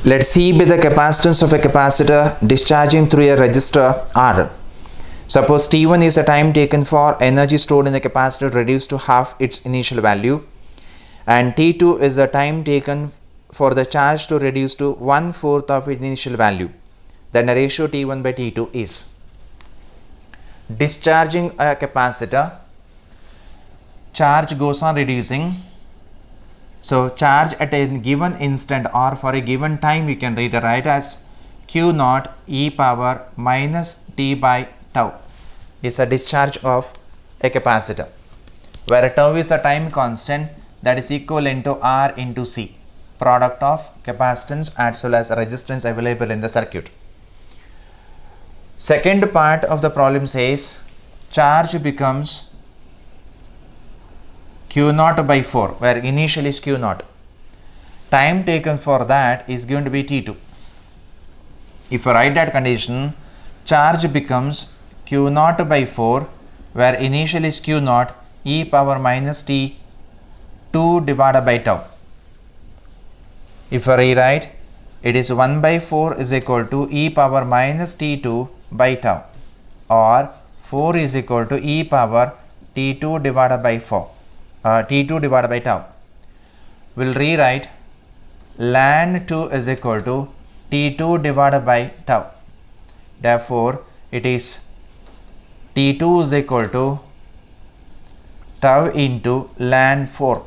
Let C be the capacitance of a capacitor discharging through a resistor R. Suppose T1 is the time taken for energy stored in the capacitor reduced to half its initial value, and T2 is the time taken for the charge to reduce to 1/4 of its initial value. Then the ratio T1 by T2 is. Discharging a capacitor, charge goes on reducing. So charge at a given instant or for a given time, you can write as Q naught e power minus t by tau is a discharge of a capacitor, where tau is a time constant that is equivalent to R into C, product of capacitance as well as resistance available in the circuit. Second part of the problem says charge becomes Q naught by 4, where initial is Q naught. Time taken for that is going to be T2. If I write that condition, charge becomes Q naught by 4, where initial is Q naught e power minus t 2 divided by tau. If I rewrite, it is 1 by 4 is equal to e power minus t2 by tau, or 4 is equal to e power t2 divided by 4. T2 divided by tau. We'll rewrite ln 2 is equal to T2 divided by tau. Therefore, it is T2 is equal to tau into ln 4.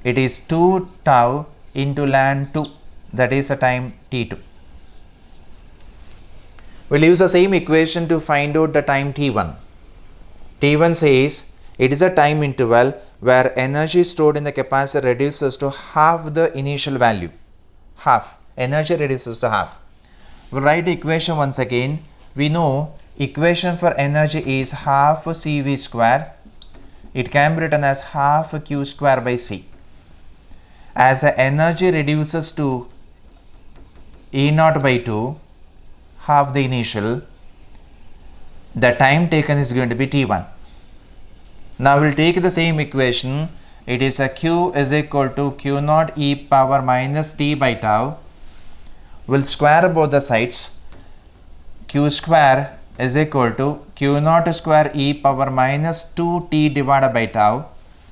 It is 2 tau into ln 2, that is the time T2. We'll use the same equation to find out the time T1. T1 says it is a time interval where energy stored in the capacitor reduces to half the initial value. Half. Energy reduces to half. We'll write the equation once again. We know equation for energy is half CV square. It can be written as half Q square by C. As the energy reduces to E naught by 2, half the initial, the time taken is going to be T1. Now we'll take the same equation. It is a Q is equal to Q naught e power minus t by tau. We'll square both the sides. Q square is equal to Q naught square e power minus 2t divided by tau,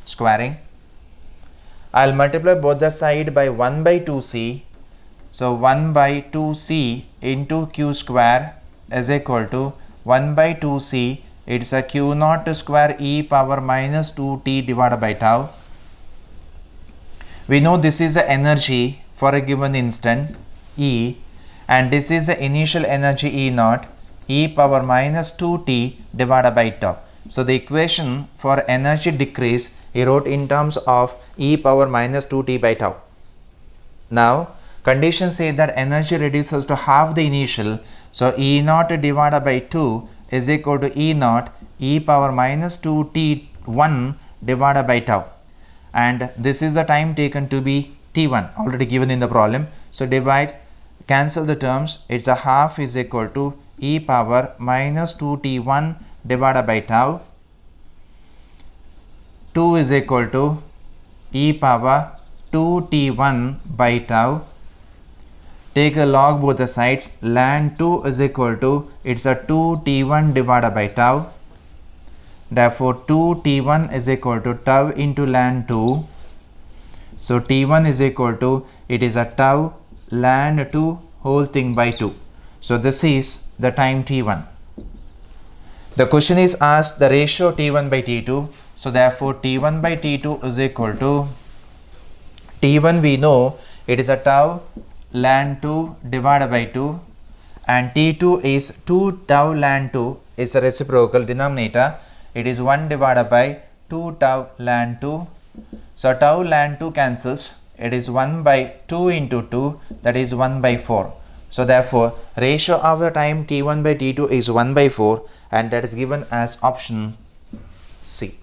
squaring. I'll multiply both the side by 1 by 2c. So 1 by 2c into Q square is equal to 1 by 2c. It's a Q naught square e power minus 2t divided by tau. We know this is the energy for a given instant E, and this is the initial energy E naught e power minus 2t divided by tau. So the equation for energy decrease he wrote in terms of e power minus 2t by tau. Now conditions say that energy reduces to half the initial, so E naught divided by 2 is equal to E naught e power minus 2t1 divided by tau, and this is the time taken to be T1 already given in the problem. So divide, cancel the terms. It's a half is equal to e power minus 2t1 divided by tau. 2 is equal to e power 2t1 by tau. Take a log both the sides. Ln 2 is equal to, it's a 2t1 divided by tau. Therefore 2t1 is equal to tau into ln 2. So t1 is equal to, it is a tau ln 2 whole thing by 2. So this is the time T1. The question is asked the ratio T1 by T2. So therefore T1 by T2 is equal to, T1 we know it is a tau ln 2 divided by 2, and T2 is 2 tau ln 2 is a reciprocal denominator. It is 1 divided by 2 tau ln 2. So tau ln 2 cancels. It is 1 by 2 into 2, that is 1 by 4. So therefore ratio of the time T1 by T2 is 1 by 4, and that is given as option C.